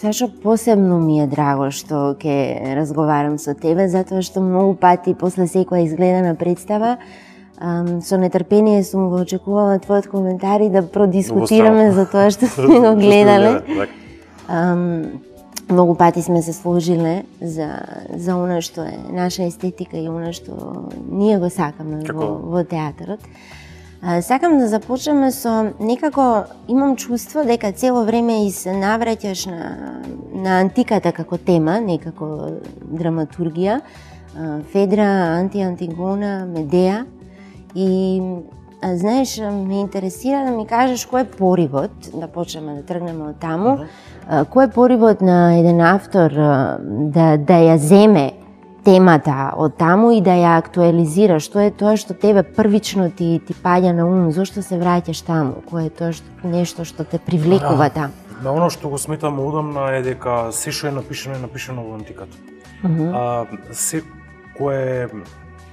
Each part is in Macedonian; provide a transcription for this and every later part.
Сашо, посебно ми е драго што ќе разговарам со тебе, затоа што многу пати после секоја изгледана представа со нетрпение сум го очекувала твојот коментар и да продискутираме за тоа што сме го гледале. Многу пати сме се сложиле за она што е наша естетика и она што ние го сакаме во театарот. Сакам да започнеме со некако имам чувство дека цело време и се навраќаш на антиката како тема, некако драматургија, Федра, Антигона, Медеа и знаеш, ме интересира да ми кажеш кој е поривот, да почнеме да тргнеме од таму, кој е поривот на еден автор да ја земе темата од таму и да ја актуализира, што е тоа што тебе првично ти паѓа на ум, зошто се враќаш таму, кое е тоа нешто што те привлекува таму? На оно што го сметам одамна е дека се што е напишано во антиката. Се кое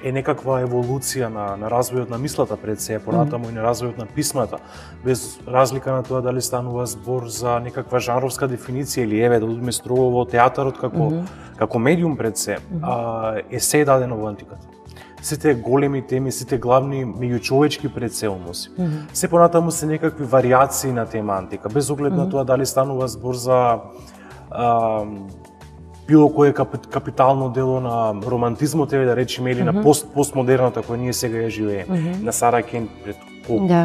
е некаква еволуција на развојот на мислата пред се, понатаму и на развојот на писмата, без разлика на тоа дали станува збор за некаква жанровска дефиниција или еве да одиме строго во театарот како медиум пред се, е се дадено во антиката. Сите големи теми, сите главни меѓучовечки пред се односи. Се понатаму се некакви варијации на тема антика, без оглед на тоа дали станува збор за било кое капитално дело на романтизмот, да речеме, или на постмодерната која ние сега ја живееме. На Сара Кен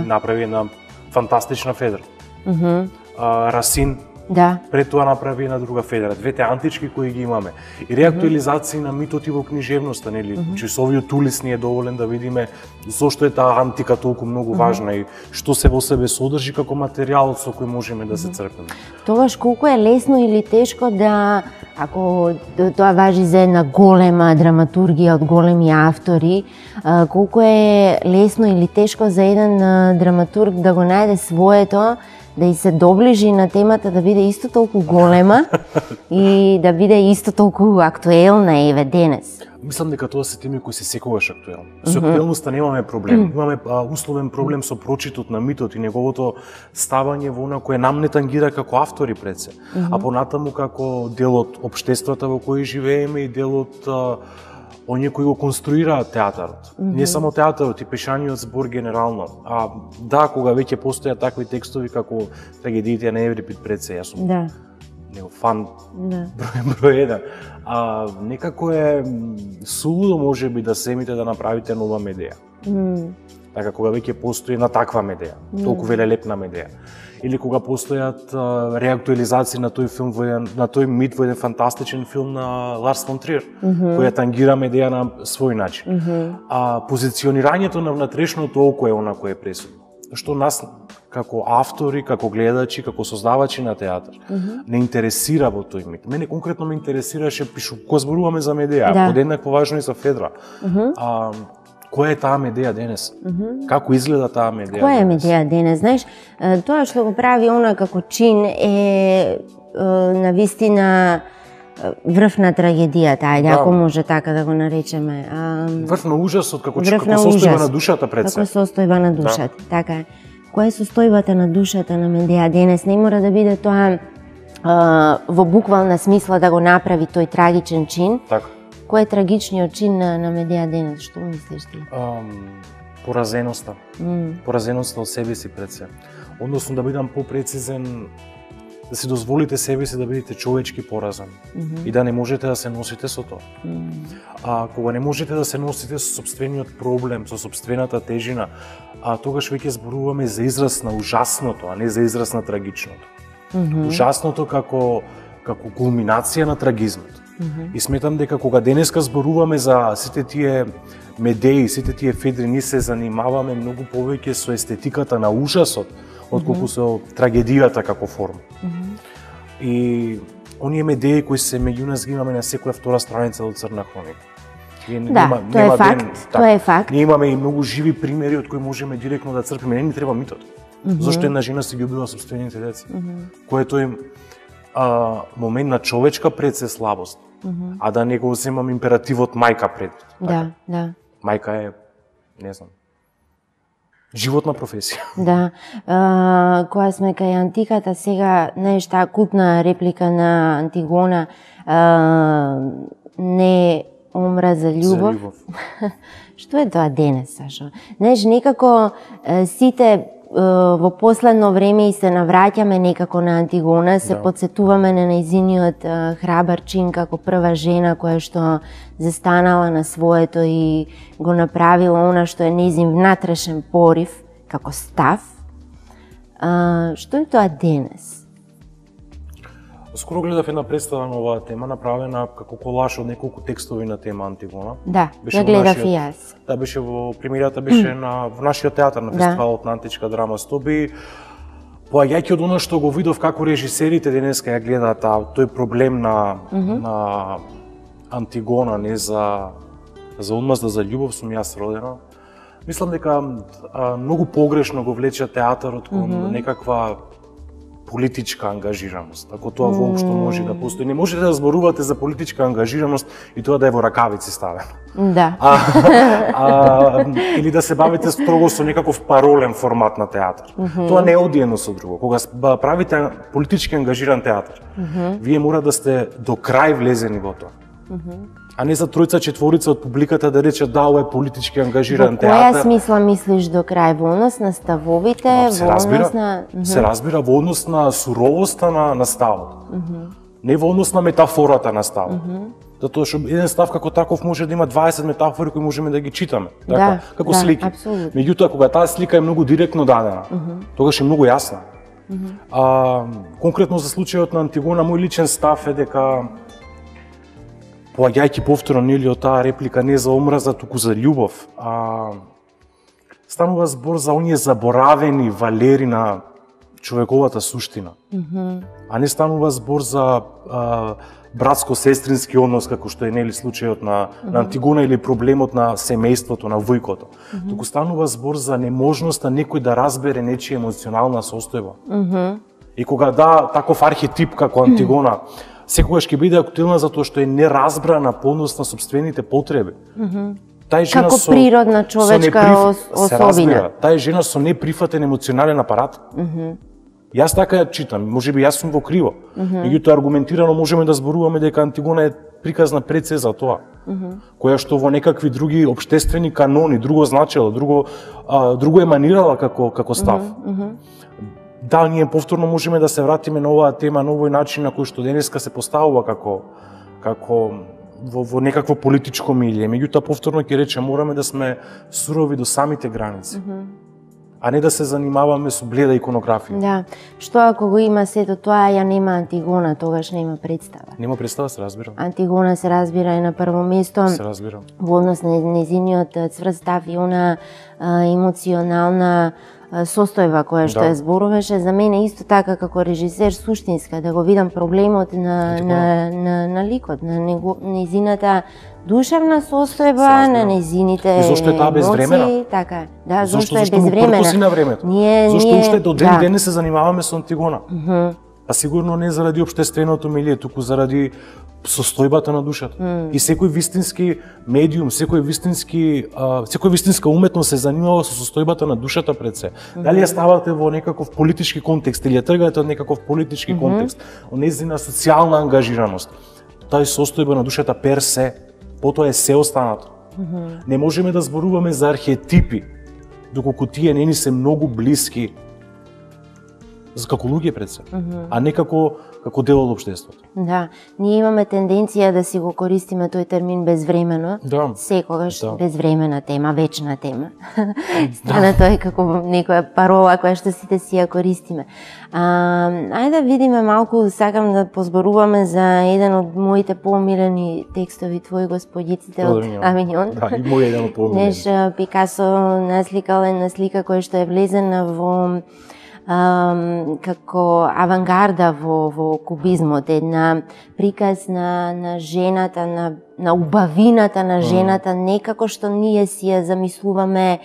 направи една фантастична Федра. Расин пред тоа направи една друга Федра. Двете антички кои ги имаме. И реактуализации на митот и во книжевноста, нели? Часовиот улис ни е доволен да видиме зошто е таа антика толку многу важна и што се во себе содржи како материјал со кој можеме да се црпиме. Тогаш колку е лесно или тешко да, ако тоа важи за една голема драматургија од големи автори, колку е лесно или тешко за еден драматург да го најде своето, да и се доближи на темата, да биде исто толку голема и да биде исто толку актуелна еве денес. Мислам дека тоа се теми кои се секогаш актуелни. Со актуелноста немаме проблем. Имаме условен проблем со прочитот на митот и неговото ставање во она кое нам не тангира како автори пред се, а понатаму како дел од општеството во кој живееме и дел од оние кои го конструираат театарот. Не само театарот, и пишаниот збор генерално. Да, кога веќе постојат такви текстови како трагедиите на Еврипид пред се, јас сум фан број еден. Некако е сулудо можеби да семите да направите нова Медеа. Така кога веќе постои една таква Медеа, толку велелепна Медеа. Или кога постојат реактуализации на тој филм на тој мит во еден фантастичен филм на Ларс фон Триер, која тангира Медеа на свој начин. Позиционирањето на внатрешното око е она кое е пресудно. Што нас како автори, како гледачи, како создавачи на театар не интересира во тој мит. Мене конкретно ме интересираше кога зборуваме за Медеа, подеднакво важно и за Федра. Која е таа Медеа денес? Како изгледа таа Медеа денес? Која е Медеа денес? Знаеш, тоа што го прави она како чин е навистина врв на трагедијата, ајде, ако може така да го наречеме. Врв на ужасот, како состојба на душата пред се. Како состојба на душата, така е. Која е состојбата на душата на Медеа денес? Не мора да биде тоа во буквална смисла да го направи тој трагичен чин. Така. Кој е трагичниот чин на Медеа денес? Што мислиш ти? Поразеноста. Поразеноста од себе си пред се. Односно, да бидам попрецизен, да си дозволите себе си да бидете човечки поразен и да не можете да се носите со тоа. Кога не можете да се носите со сопствениот проблем, со сопствената тежина, тогаш веќе зборуваме за израз на ужасното, а не за израз на трагичното. Ужасното како кулминација на трагизмот. И сметам дека кога денеска зборуваме за сите тие Медеи, сите тие Федри, ние се занимаваме многу повеќе со естетиката на ужасот, отколку со трагедијата како форма. И оние Медеи кои се меѓу нас ги имаме на секоја втора страница од Црна хроника. Тоа е факт, тоа е факт. Ние имаме и многу живи примери од кои можеме директно да црпиме, не ни треба митот. Зошто една жена си ги убила сопствените деца? Кој е тој момент на човечка пред се слабост, а да не го земам императивот мајка пред. Да. Мајка е, не знам, Животна професија. Да. Кога сме кај антиката, сега, знаеш, таа култна реплика на Антигона, не умра за љубов. За љубов. Што е тоа денес, Сашо? Знаеш, некако сите во последно време и се навраќаме некако на Антигона, се подсетуваме на нејзиниот храбар чин како прва жена која што застанала на своето и го направила она што е нејзин внатрешен порив, како став. Што е тоа денес? Скоро гледав една представа на оваа тема, направена како колаж од неколку текстови на тема Антигона. Да, ја гледав и јас. Да, беше премиерата беше во нашиот театар на фестивалот на античка драма Стоби. Поаѓајќи од она што го видов како режисерите денеска ја гледаат тој проблем на Антигона, не за одмазда, за љубов сум јас родена. Мислам дека многу погрешно го влече театарот кон некаква политичка ангажираност, ако тоа воопшто може да постои. Не можете да зборувате за политичка ангажираност и тоа да е во ракавици ставено. Да. Или да се бавите строго со некаков паролен формат на театар. Тоа не е одиено со друго. Кога правите политички ангажиран театар, вие мора да сте до крај влезени во тоа. А не за тројца, четворица од публиката да рече да, ова е политички ангажиран театар. Во која смисла мислиш до крај? Во однос на ставовите, во однос на... Се разбира во однос на суровоста на ставот. Не во однос на метафората на ставот. Затоа што еден став како таков може да има 20 метафори кои можеме да ги читаме, така, како слики. Меѓутоа, кога таа слика е многу директно дадена, тогаш е многу јасна. Конкретно за случајот на Антигона, мој личен став е дека поаѓајќи повторно нели од таа реплика не за омраза, туку за љубов, станува збор за оние заборавени валери на човековата суштина. А не станува збор за братско-сестрински однос, како што е нели случајот на Антигона или проблемот на семејството, на војкото. Туку станува збор за неможноста некој да разбере нечија емоционална состојба. И кога таков архетип како Антигона секогаш ќе биде актуелна затоа што е неразбрана по однос на сопствените потреби. Тај жена како природна човечка особина. Тај жена со неприфатен емоционален апарат. Јас така ја читам, можеби јас сум во криво. Меѓутоа аргументирано можеме да зборуваме дека Антигона е приказна пред се за тоа. Која што во некакви други општествени канони, друго значела, друго еманирала како став. Да, ние повторно можеме да се вратиме на оваа тема на овој начин на кој што денеска се поставува како во некакво политичко милје. Меѓутоа повторно ќе речем мораме да сме сурови до самите граници. А не да се занимаваме со бледа иконографија. Да. Што ако го има сето тоа, ја нема Антигона, тогаш нема представа. Нема представа, се разбира. Антигона се разбира и на прво место. Се разбира. Во однос на нејзиниот цврст став и она емоционална состојба која што ја зборуваше, за мене исто така како режисер суштинска да го видам проблемот на ликот, на нејзината душевна состојба, на нејзините емоции. Зошто е таа безвремена? Така, да, зошто е безвремена? Зошто на времето? Зошто уште до ден денес се занимаваме со Антигона? А сигурно не заради општественото милие, туку заради состојбата на душата. И секој вистински медиум, секој вистинска уметност се занимава со состојбата на душата пред се. Дали ја ставате во некаков политички контекст или ја тргате од некаков политички контекст, од нејзина социјална ангажираност, тај состојба на душата пер се, потоа е се останато. Не можеме да зборуваме за архетипи, доколку тие не ни се многу блиски како луѓе пред се, а не како дел од општеството. Да, ние имаме тенденција да си го користиме тој термин безвремено, секогаш безвремена тема, вечна тема. Стана тој како некоја парола која што сите си ја користиме. Ајде да видиме малку, сакам да позборуваме за еден од моите поомилени текстови твои, Господиците од Авиньон. Да, и мој еден од поомилени. Неш Пикасо насликал една слика која што е влезена во како авангарда во кубизмот, една приказ на жената, на убавината на жената, некако што ние си ја замислуваме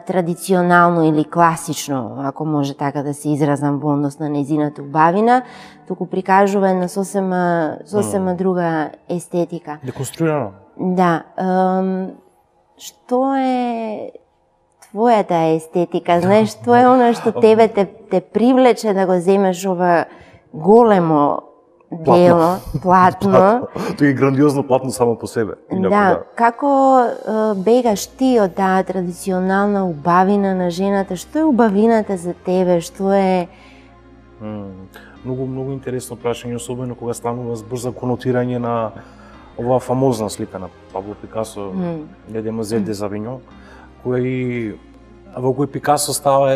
традиционално или класично, ако може така да се изразам во однос на нејзината убавина, туку прикажува една сосема друга естетика. Деконструирано. Да. Што е твојата естетика? Знаеш, тоа е она што тебе те привлече да го земеш ова големо дело, платно. Тоа е грандиозно платно само по себе. Да, како бегаш ти од таа традиционална убавина на жената? Што е убавината за тебе? Што е... Многу интересно прашање, особено кога станува збор за конотирање на оваа фамозна слика на Пабло Пикасо, Мадемуазел де Завиньон, во кој Пикасо става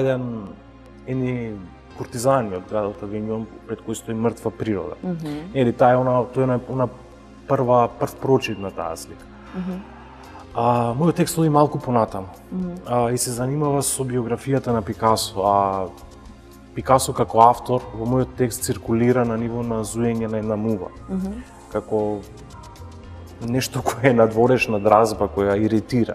едни куртизани од градот Авиньон пред кој стои мртва природа. Или тоа е прв прочит на таа слика. Мојот текст оди малку понатаму и се занимава со биографијата на Пикасо, Пикасо како автор во мојот текст циркулира на ниво на зуење на една мува. Како нешто кое е надворешна дразба која иритира.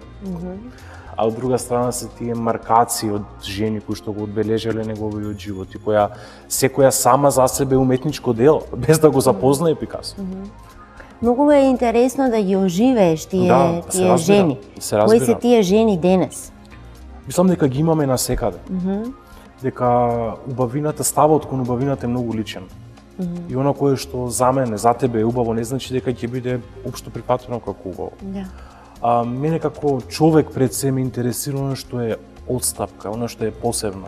А од друга страна се тие маркации од жени кои што го одбележале неговиот живот и која секоја сама за себе уметничко дело, без да го запознае Пикасо. Многу е интересно да ги оживееш тие жени. Кои се тие жени денес? Мислам дека ги имаме насекаде. Дека убавината, ставот кон убавината е многу личен. И она кое што за мене, за тебе е убаво, не значи дека ќе биде општо прифатено како убаво. Мене како човек пред се ме интересира она што е одстапка, она што е посебно,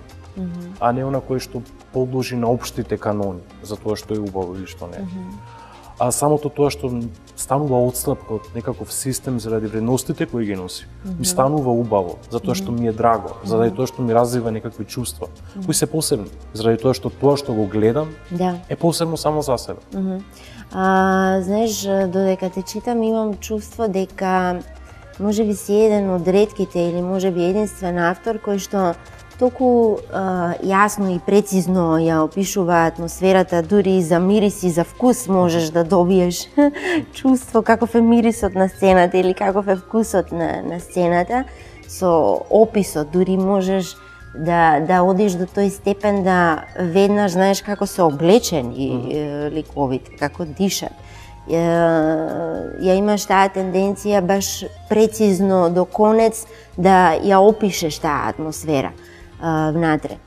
а не она кое што подложи на општите канони за тоа што е убаво или што не е. А самото тоа што станува одстапка од некаков систем заради вредностите кои ги носи, ми станува убаво, затоа што ми е драго, заради тоа што ми развива некакви чувства, кои се посебни, заради тоа што го гледам, е посебно само за себе. Знаеш, додека те читам, имам чувство дека можеби си еден од ретките или можеби единствен автор кој што толку јасно и прецизно ја опишува атмосферата, дури и за мирис и за вкус можеш да добиеш чувство каков е мирисот на сцената или каков е вкусот на сцената. Со описот дури можеш да одиш до тој степен да веднаш знаеш како се облечени ликовите, како дишат. Ја имаш таа тенденција баш прецизно до конец да ја опишеш таа атмосфера внатре.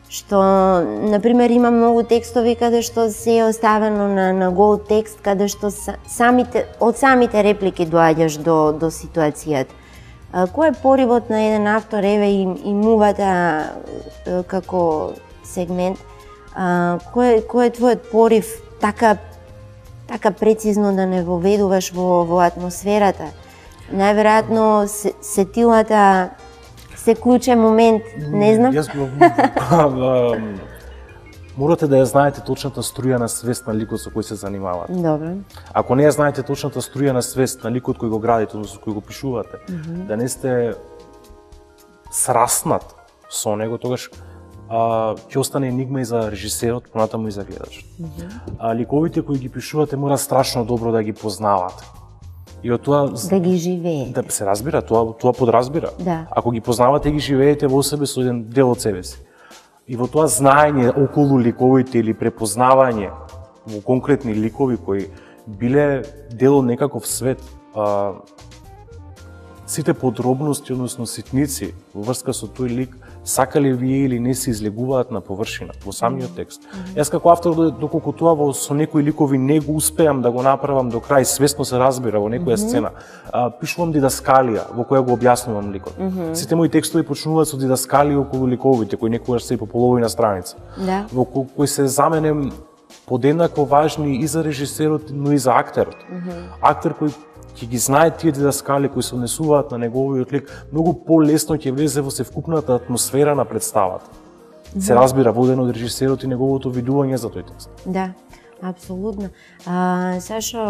Што, например, има многу текстови каде што се е оставено на гол текст, каде што од самите реплики доаѓаш до ситуацијата. Кој е поривот на еден автор, еве и мувата како сегмент, кој е твојот порив така прецизно да не воведуваш во атмосферата? Најверојатно сетилата се клучен момент, не знам. Морате да ја знаете точната струја на свест на ликот со кој се занимавате. Добро. Ако не ја знаете точната струја на свест на ликот кој го градите, односно кој го пишувате, да не сте сраснат со него, тогаш ќе остане енигма и за режисерот, понатаму и за гледачот. Ликовите кои ги пишувате мора страшно добро да ги познавате. И од тоа да ги живеете. Да се разбира, тоа подразбира. Ако ги познавате, ги живеете во себе со еден дел од себе си. И во тоа знаење околу ликовите или препознавање во конкретни ликови кои биле дел од некаков свет, сите подробности, односно ситници во врска со тој лик, сакале вие или не се излегуваат на површина во самиот текст. Јас како автор, доколку тоа со некои ликови не го успеам да го направам до крај, свесно се разбира во некоја сцена, пишувам дидаскалија во која го објаснувам ликот. Сите мои текстови почнуваат со дидаскалија околу ликовите, кои некогаш се и по половина страница. Во кои се за мене подеднакво важни и за режисерот, но и за актерот. Актер кој ќе ги знае тие дидаскали кои се однесуваат на неговиот лик, многу полесно ќе влезе во севкупната атмосфера на представата. Се разбира водено од режисерот и неговото видување за тој текст. Да, апсолутно. Сашо,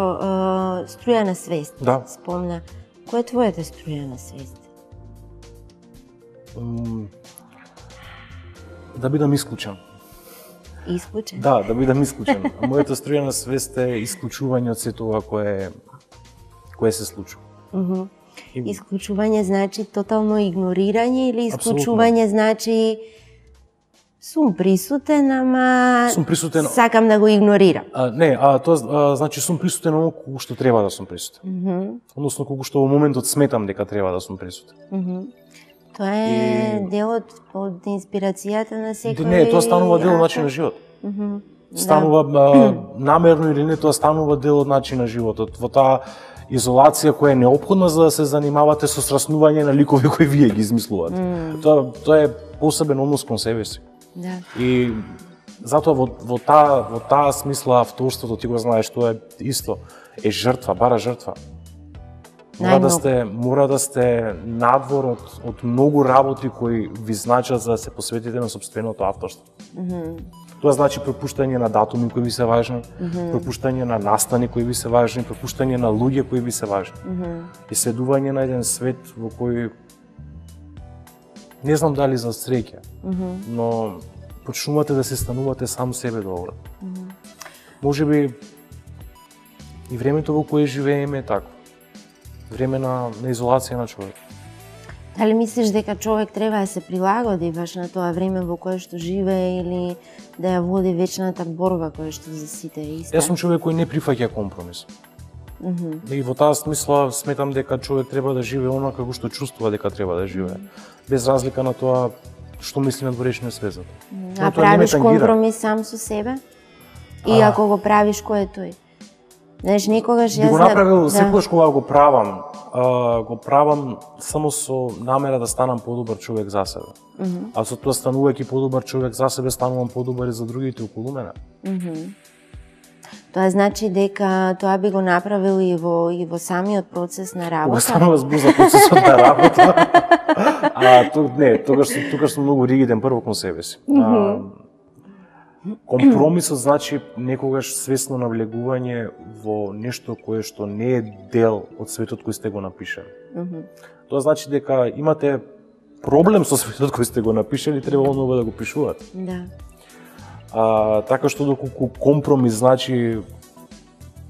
струја на свест. Спомна. Која е твојата струја на свест? Да бидам исклучен. Исклучен? Да бидам исклучен. Мојата струја на свест е исклучување од сето ова кое се случува. Исклучување значи тотално игнорирање или исклучување значи сум присутен, ама сакам да го игнорирам? Не, тоа значи сум присутен оно кога што треба да сум присутен. Односно кога што во моментот сметам дека треба да сум присутен. Тоа е делот од инспирацијата на секој. Не, тоа станува дел од начин на живот. Станува намерно или не, тоа станува дел од начин на животот. Во таа изолација која е неопходна за да се занимавате со сраснување на ликови кои вие ги измислувате. Тоа е посебен однос кон себе си. Да. И затоа во таа смисла авторството, ти го знаеш, тоа е исто, е жртва, бара жртва. Мора да сте надвор од многу работи кои ви значат за да се посветите на сопственото авторство. Тоа значи пропуштање на датуми кои ви се важни, пропуштање на настани кои ви се важни, пропуштање на луѓе кои ви се важни. И следување на еден свет во кој не знам дали за среќа, но почнувате да се станувате сам себе добро. Можеби и времето во кое живееме е такво. Време на изолација на човек. Дали мислиш дека човек треба да се прилагоди баш на тоа време во кое што живее или да ја води вечната борба која што за сите е иста? Јас сум човек кој не прифаќа компромис. И во таа смисла сметам дека човек треба да живее онака како што чувствува дека треба да живее, без разлика на тоа што мисли на дворешниот свет. А правиш компромис сам со себе? И ако го правиш, кој е тој? Знаеш, никогаш јас го направил секогаш кога го правам само со намера да станам подобар човек за себе. А со тоа станувајќи подобар човек за себе, станувам подобар и за другите околу мене. Тоа значи дека тоа би го направил и во самиот процес на работа. Кога станува збор за процесот на работа. Тогаш сум многу ригиден прво кон себе си. Компромисот значи некогаш свесно навлегување во нешто кое што не е дел од светот кој сте го напишали. Тоа значи дека имате проблем со светот кој сте го напишали, треба одново да го пишувате. Така што доколку компромис значи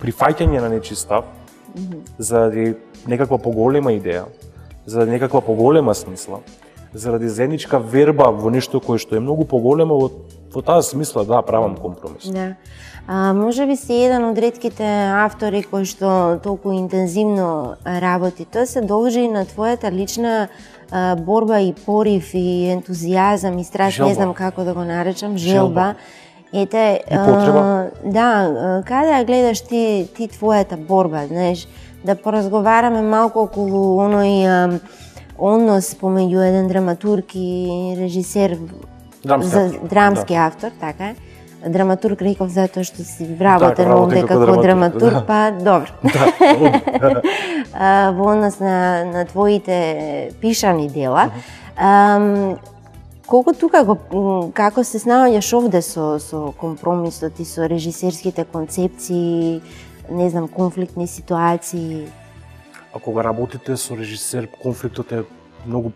прифаќање на нечи став, заради некаква поголема идеја, заради некаква поголема смисла, заради заедничка верба во нешто кое што е многу поголемо, во таа смисла, да, правам компромис. Да. Може би си еден од ретките автори кои што толку интензивно работи. Тоа се должи на твојата лична борба и порив и ентузијазам и страст, не знам како да го наречам, желба. Ете, и потреба. Да, каде ја гледаш ти твојата борба, знаеш, да поразговараме малку околу оној однос помеѓу еден драматург и режисер, драмски автор, така е. Драматург реков затоа што си вработен овде како драматург, па добро. Во однос на твоите пишани дела. Колку тука како се снаоѓаш овде со компромисот и со режисерските концепции, не знам, конфликтни ситуации? А кога работите со режисер, конфликтот е многу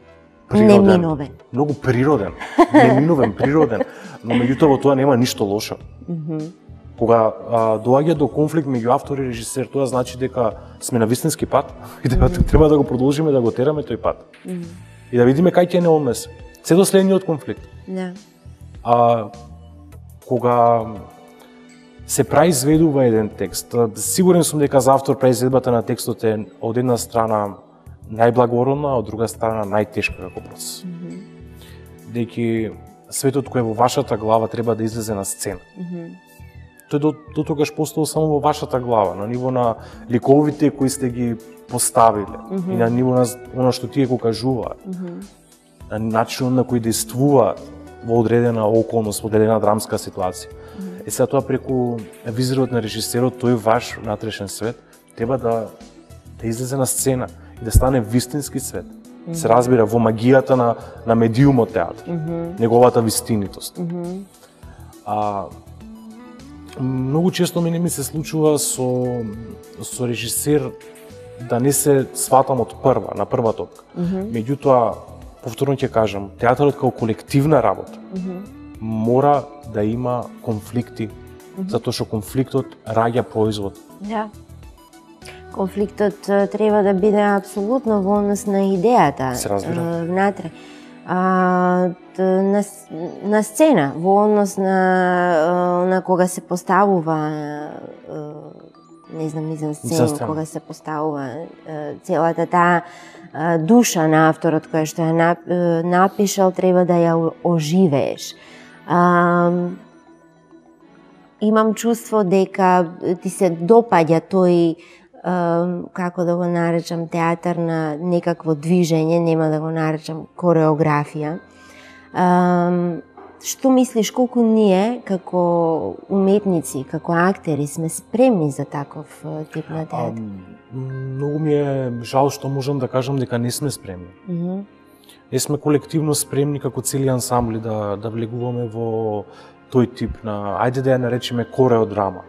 природен. Неминовен. Многу природен. Неминовен, природен. Но меѓутоа во тоа нема ништо лошо. Кога доаѓа до конфликт меѓу автор и режисер, тоа значи дека сме на вистински пат и треба да го продолжиме да го тераме тој пат. И да видиме кај ќе не однесе. Се до следниот конфликт. Да. Кога се преизведува еден текст, сигурен сум дека за автор преизведбата на текстот е од една страна најблагородна, од друга страна најтешка како процес. Дејќи светот кој е во вашата глава треба да излезе на сцена. Тој до тогаш постоел само во вашата глава, на ниво на ликовите кои сте ги поставиле, и на ниво на оно што тие го кажуваат, на начинот на кој действуваат во одредена околност, во одредена драмска ситуација. И сега тоа преку визирот на режисерот, тој ваш внатрешен свет треба да излезе на сцена и да стане вистински свет. Се разбира во магијата на медиумот театар, неговата вистинитост. Многу често мене ми се случува со режисер да не се сватам од на прва топка. Меѓутоа, повторно ќе кажам, театарот како колективна работа мора да има конфликти, затоа што конфликтот раѓа производ. Да. Конфликтот треба да биде апсолутно во однос на идејата внатре. На сцена, во однос на кога се поставува не знам, мизансцен, кога се поставува целата таа душа на авторот која што ја напишал, треба да ја оживееш. Имам чувство дека ти се допаѓа тој, како да го наречам, театар на некакво движење, нема да го наречам кореографија. Што мислиш, колку ние како уметници, како актери сме спремни за таков тип на театар? Многу ми е жал што можам да кажам дека не сме спремни. Не сме колективно спремни како цели ансамбли да влегуваме во тој тип на, ајде да ја наречеме кореодрама.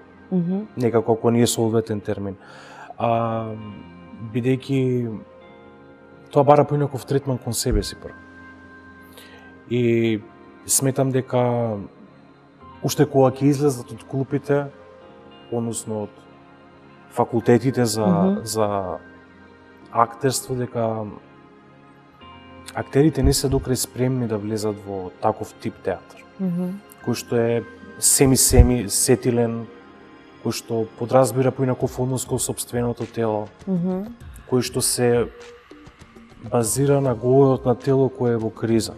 Некако ако не е соодветен термин. Бидејќи тоа бара поинаков третман кон себе си прво. И сметам дека уште кога ќе излезат од клупите, односно од факултетите за актерство, дека актерите не се докрај спремни да влезат во таков тип театар. Кој што е семи сетилен, кој што подразбира поинаков однос кон сопственото тело, кој што се базира на говорот на тело кое е во криза.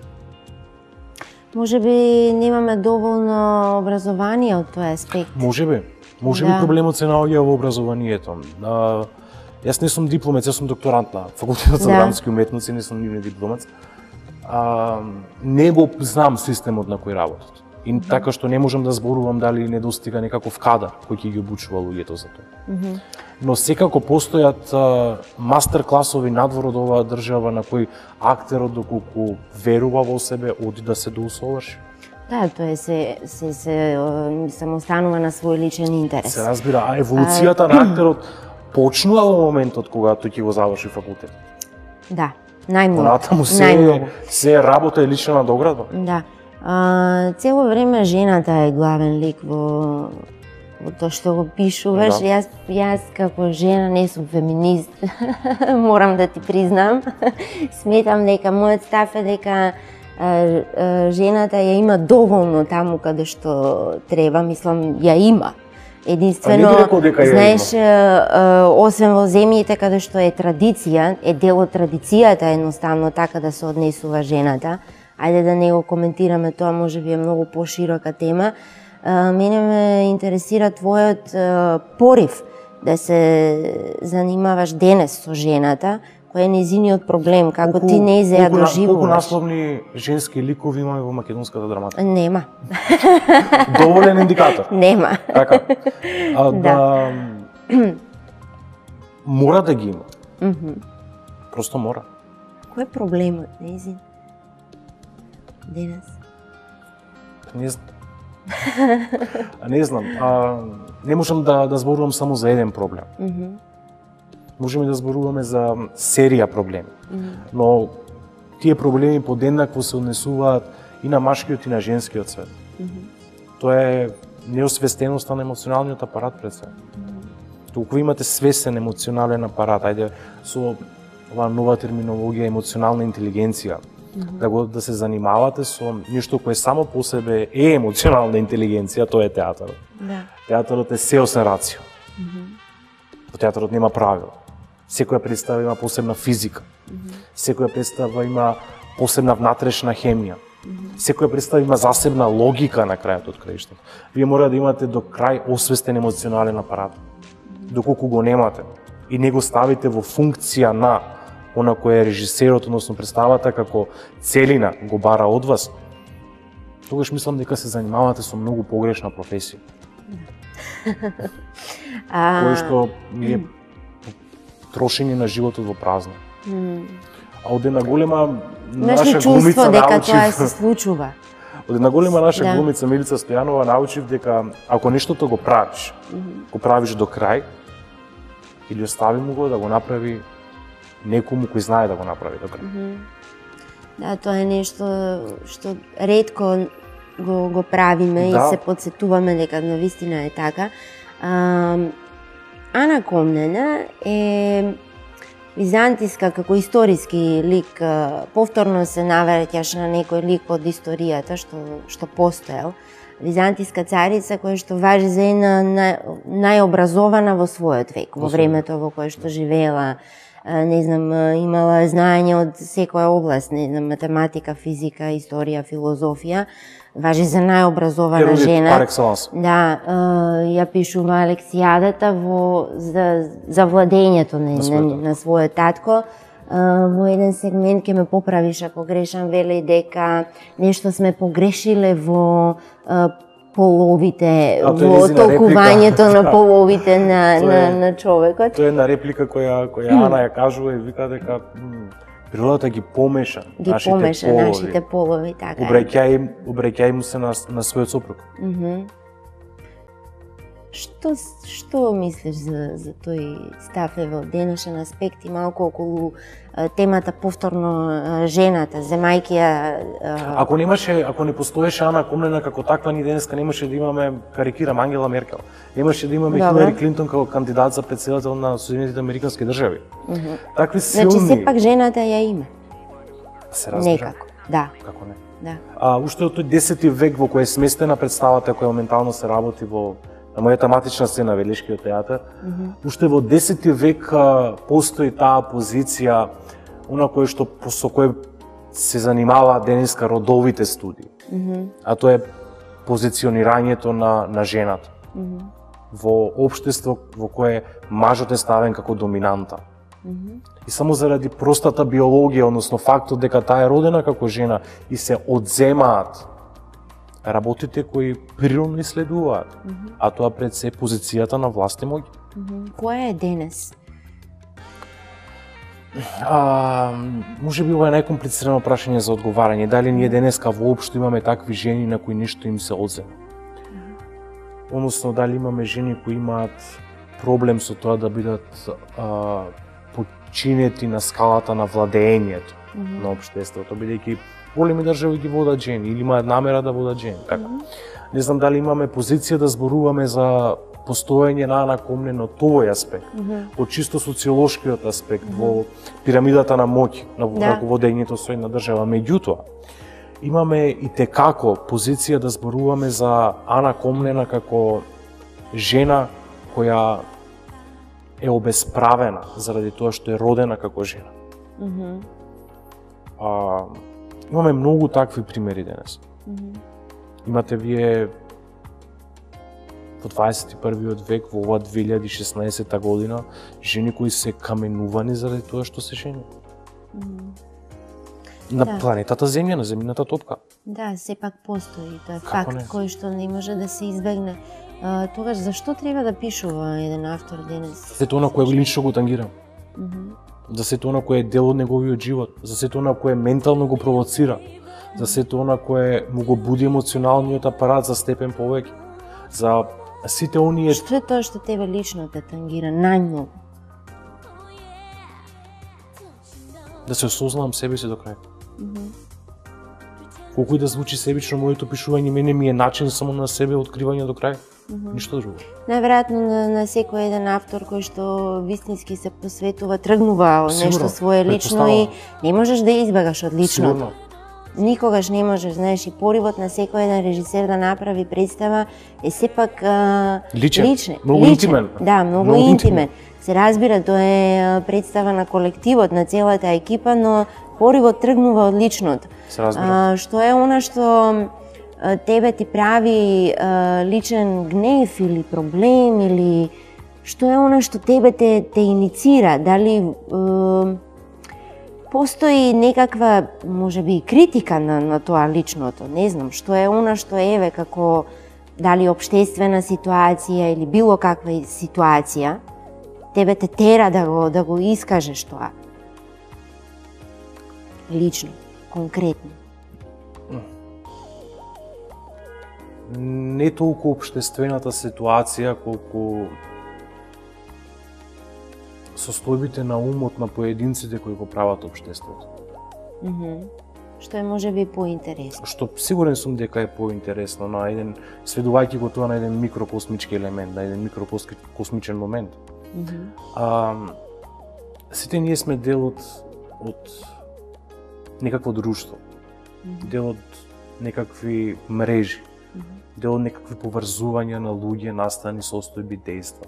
Може би немаме доволно образование од тој аспект. Може би проблемот се наоѓа во образованието. Јас не сум дипломец, јас сум докторант на факултетот за драмски уметници, не сум нивен дипломец. Не го знам системот на кој работат. И така што не можам да зборувам дали не достига некаков кадар кој ќе ги обучува луѓето за тоа. Но секако постојат мастер класови надвор од оваа држава на кој актерот доколку верува во себе оди да се доусоврши. Да, тоа се самостанува на свој личен интерес. Се разбира, а еволуцијата на актерот почнува во моментот кога тој ќе го заврши факултет. Да, најмногу. Понатаму се работа и лична надоградба. Да. Цело време жената е главен лик во тоа што го пишуваш. Јас како жена не сум феминист, морам да ти признам. Сметам дека мојот став е дека жената ја има доволно таму каде што треба, мислам, ја има. Единствено, знаеш, освен во земјите каде што е традиција, е дел од традицијата едноставно така да се однесува жената. Ајде да не го коментираме тоа, може би е многу поширока тема. Мене ме интересира твојот порив да се занимаваш денес со жената, кој е нејзиниот проблем, како ти нејзе ја доживуваш. Колку насловни женски ликови имаме во македонската драматика? Нема. Доволен индикатор? Нема. Така. Мора да ги има. Просто мора. Кој е проблемот нејзин? Денес? Не знам. Не знам. Не можам да зборувам само за еден проблем. Можеме да зборуваме за серија проблеми. Но тие проблеми подеднакво се однесуваат и на машкиот и на женскиот свет. Тоа е неосвестеноста на емоционалниот апарат пред се. Толку имате свестен емоционален апарат, ајде со оваа нова терминологија емоционална интелигенција, да се занимавате со нешто кое само по себе е емоционална интелигенција, тоа е театарот. Театарот е сеосен рацио. Во театарот нема правила. Секоја представа има посебна физика. Секоја представа има посебна внатрешна хемија. Секоја представа има засебна логика на крајот од краиштето. Вие мора да имате до крај освестен емоционален апарат. Доколку го немате и не го ставите во функција на она кој е режисерот, односно представата како целина го бара од вас, тогаш мислам дека се занимавате со многу погрешна професија. Кој што е трошење на животот во празно. А од една голема наша глумица дека тоа се случува. Од една голема наша глумица Милица Стојанова научив дека ако нештото го правиш до крај, или остави му го да го направи некому кој знае да го направи до крај. Да, тоа е нешто што ретко го правиме и се подсетуваме дека навистина е така. Ана Комнена е византиска како историски лик, повторно се навраќаш на некој лик од историјата што постоел. византиска царица која што важи за една најобразована во својот век, во времето во кое што живеела, не знам, имала знаење од секоја област, не знам, математика, физика, историја, филозофија, важи за најобразована жена. Да, ја пишува Алексијадата за владењето на својот татко. Во еден сегмент ќе ме поправиш ако грешам, вели дека нешто сме погрешиле во половите, во толкувањето на половите на човекот. Тоа е една реплика која Ана ја кажува и вика дека природата ги помеша нашите полови, така. Обраќај му се на својот сопруг. Што мислиш за тој став во денешен аспект и малку околу темата повторно жената, земајќи ја... Ако не постоеше Ана Комнена како таква, ни денеска немаше да имаме, карикирам, Ангела Меркел. Немаше да имаме Хилари Клинтон како кандидат за претседател на Соединетите американски држави. Такви силни... Значи, сепак жената ја има. Се разбира. Некако, да. Како не? Да. Уште од тој 10 век во кој е сместена представата која моментално се работи на мојата матична сцена Велишкиот театар, уште во 10 век постои таа позиција, она со кој се занимава денеска родовите студии. А тоа е позиционирањето на жената во општество во кое мажот е ставен како доминанта. И само заради простата биологија, односно фактот дека таа е родена како жена и се одземаат работите кои природно иследуваат, а тоа пред се позицијата на власт и моќ. Која е денес? Може би ова е најкомплицирано прашање за одговарање. Дали ние денеска воопшто имаме такви жени на кои ништо им се одзема? Односно, дали имаме жени кои имаат проблем со тоа да бидат подчинети на скалата на владеењето на општеството, бидејќи големи држави ги водат жени или имаат намера да водат жени. Така. Не знам дали имаме позиција да зборуваме за постоење на Ана Комнена од овој аспект, од чисто социолошкиот аспект, во пирамидата на моќ, на раководењето со една држава. Меѓутоа, имаме и текако позиција да зборуваме за Ана Комнена како жена која е обесправена заради тоа што е родена како жена. Имаме многу такви примери денес. Имате вие во 21 век, во ова 2016 година, жени кои се каменувани заради тоа што се жени. На планетата Земја, на земјината топка. Да, сепак постои, тоа е факт кој што не може да се избегне. Тогаш зашто треба да пишува еден автор денес? За тоа на кој лично го тангира. За сето она кое е дел од неговиот живот, за сето она кое ментално го провоцира, за сето она кое му го буди емоционалниот апарат за степен повеќе, за сите оние... Што е тоа што тебе лично те тангира најмногу? Да се осознавам себе си до крај. Колку и да звучи себично, моето пишување мене ми е начин само на себе откривање до крај. Ништо друго. Најверојатно на секој еден автор кој што вистински се посветува, тргнува нешто свое лично и не можеш да избегаш од личното. Никогаш не можеш, знаеш, и поривот на секој еден режисер да направи представа е сепак личен, многу интимен. Да, многу интимен. Се разбира, тоа е представа на колективот, на целата екипа, но поривот тргнува од личното. Се разбира. Што е она што тебе ти прави личен гнев или проблем, или што е она што тебе те иницира, дали постои некаква, можеби, критика на тоа личното, не знам, што е она што еве како дали општествена ситуација или било каква ситуација, тебе те тера да го искажеш тоа. Лично, конкретно. Не толку општествената ситуација, колку состојбите на умот на поединците кои го прават општеството. Што е можеби поинтересно. Што сигурен сум дека е поинтересно на еден, сведувајќи го тоа на еден микрокосмички елемент, на еден микрокосмичен момент. Сите ние сме дел од некакво друштво, дел од некакви мрежи, дел од некакви поврзувања на луѓе, настани, состојби, дејства.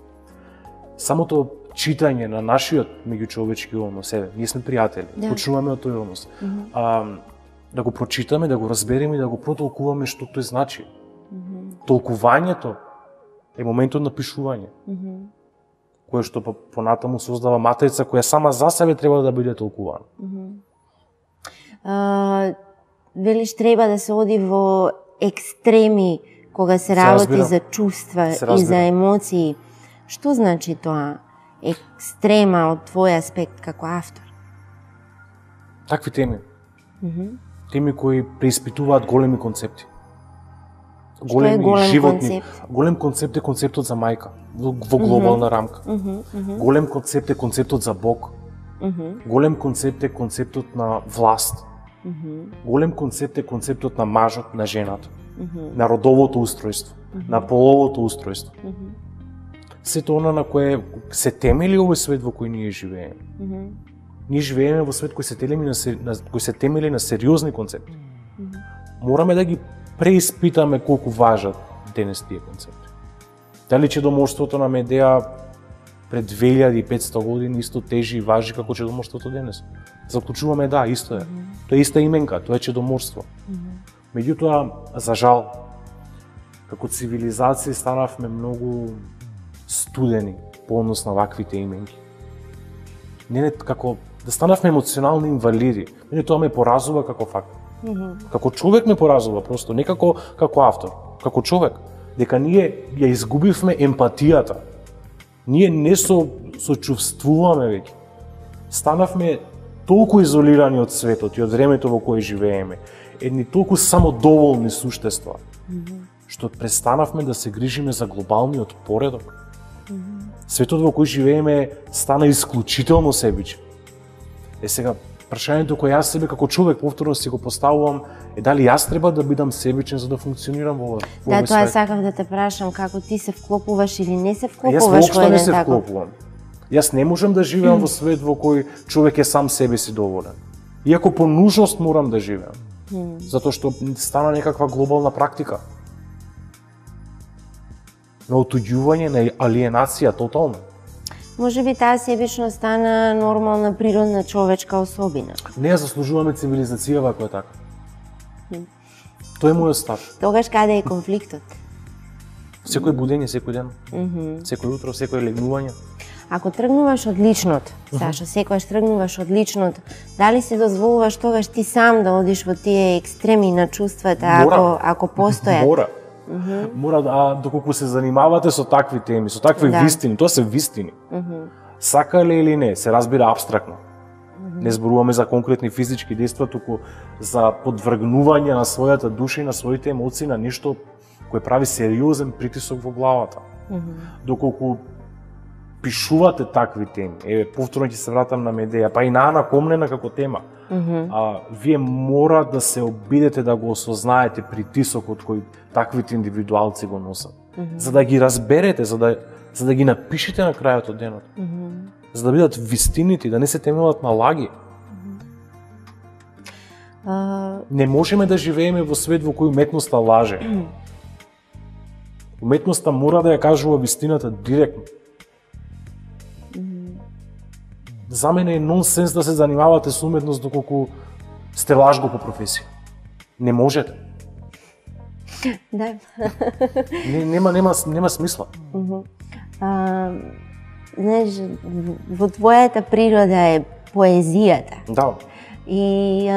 Самото читање на нашиот меѓучовечки однос, ние сме пријатели, почнуваме од тој однос. Да го прочитаме, да го разбереме и да го протолкуваме што тој значи. Толкувањето е моментот на пишување, кое што понатаму создава матрица која сама за себе треба да биде толкувана. Велиш треба да се оди во екстреми кога се работи за чувства и за емоции. Што значи тоа екстрема од твој аспект како автор? Такви теми. Теми кои преиспитуваат големи концепти. Големи животни. Голем концепт е концептот за мајка во глобална рамка. Голем концепт е концептот за Бог. Голем концепт е концептот на власт. Голем концепт е концептот на мажот, на жената, на родовото устројство, на половото устројство. Сето она на кое се темели овој свет во кој ние живееме. Ние живееме во свет кој се темели на сериозни концепти. Мораме да ги преиспитаме колку важат денес тие концепти. Дали чедоморството на Медеа пред 2500 години исто тежи и важи како чедоморството денес? Заклучуваме да, исто е. Тоа е иста именка, тоа е чедоморство. Меѓутоа, за жал, како цивилизација станавме многу студени по однос на ваквите именки. Не како да станавме емоционални инвалиди. Мене тоа ме поразува како факт. Како човек ме поразува просто, не како автор, како човек. Дека ние ја изгубивме емпатијата. Ние не сочувствуваме веќе. Станавме толку изолирани од светот и од времето во кое живееме. Едни толку самодоволни суштества. Што престанавме да се грижиме за глобалниот поредок. Светот во кој живееме стана исклучително себичен. Сега, прашањето кој јас себе како човек повторно си го поставувам е дали јас треба да бидам себичен за да функционирам во овој свет. Да, тоа сакав да те прашам како ти се вклопуваш или не се вклопуваш во еден таков. Јас воопшто не се вклопувам. Јас не можам да живеам во свет во кој човек е сам себе си доволен. Иако по нужност морам да живеам. Затоа што стана некаква глобална практика. На отуѓување, на алиенација тотална. Може би таа себичност стана нормална, природна човечка особина. Не ја заслужуваме цивилизација вако е така. Тој е мојот став. Тогаш каде е конфликтот? Секој будење, секој ден. Секој утро, секој легнување. Ако тргнуваш од личното, Сашо, секогаш тргнуваш од личното, дали си дозволуваш тогаш ти сам да одиш во тие екстреми на чувствата, ако постојат? Мора, доколку се занимавате со такви теми, со такви вистини, тоа се вистини. Сакале или не, се разбира апстрактно. Не зборуваме за конкретни физички дејства, туку за подвргнување на својата душа и на своите емоции на нешто кој прави сериозен притисок во главата. Доколку пишувате такви теми, повторно ќе се вратам на Медеа, па и на Ана Комнена како тема. Вие мора да се обидете да го осознаете притисокот кој таквите индивидуалци го носат. За да ги разберете, за да ги напишете на крајот од денот. За да бидат вистините, да не се темелат на лаги. Не можеме да живееме во свет во кој уметноста лаже. Уметноста мора да ја кажува вистината директно. За мене е нонсенс да се занимавате со уметност доколку сте лажго по професија. Не можете. Да. Нема смисла. Знаеш, во твојата природа е поезијата. Да. И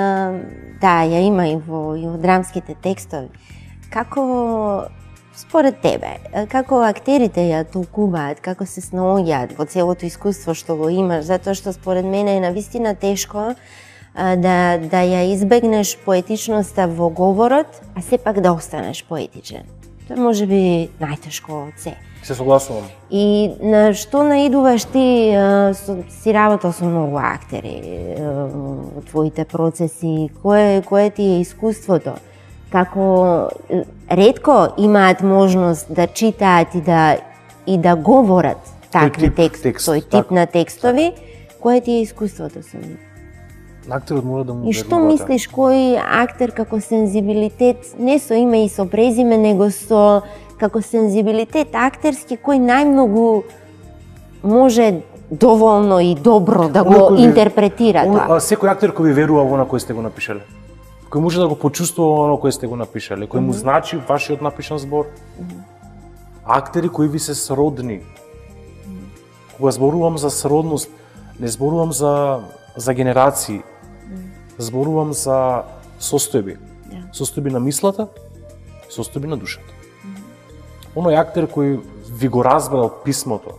да, ја има и во драмските текстови. Како според тебе, како актерите ја толкуваат, како се снаоѓаат во целото искуство што го имаш, затоа што според мене е навистина тешко да ја избегнеш поетичноста во говорот, а сепак да останеш поетичен. Тоа може би најтешко од се. Се согласувам. И на што наидуваш ти, си работел со многу актери во твоите процеси, кое ти е искуството? Како ретко имаат можност да читаат и да говорат такви текстови, тој тип на текстови, кое ти е искуството со нив? Актерот мора да му И што мислиш, кој актер како сензибилитет, не со име и со презиме, него со како сензибилитет актерски, кој најмногу може доволно и добро да го интерпретира тоа? Секој актер кој ви верува во она кој сте го напишале. Кој може да го почувствува она кој сте го напишале, кој му значи вашиот напишан збор. Актери кои ви се сродни. Кога зборувам за сродност, не зборувам за генерации. Зборувам за состојби. Состојби на мислата, состојби на душата. Оној актер кој ви го разбрал писмото,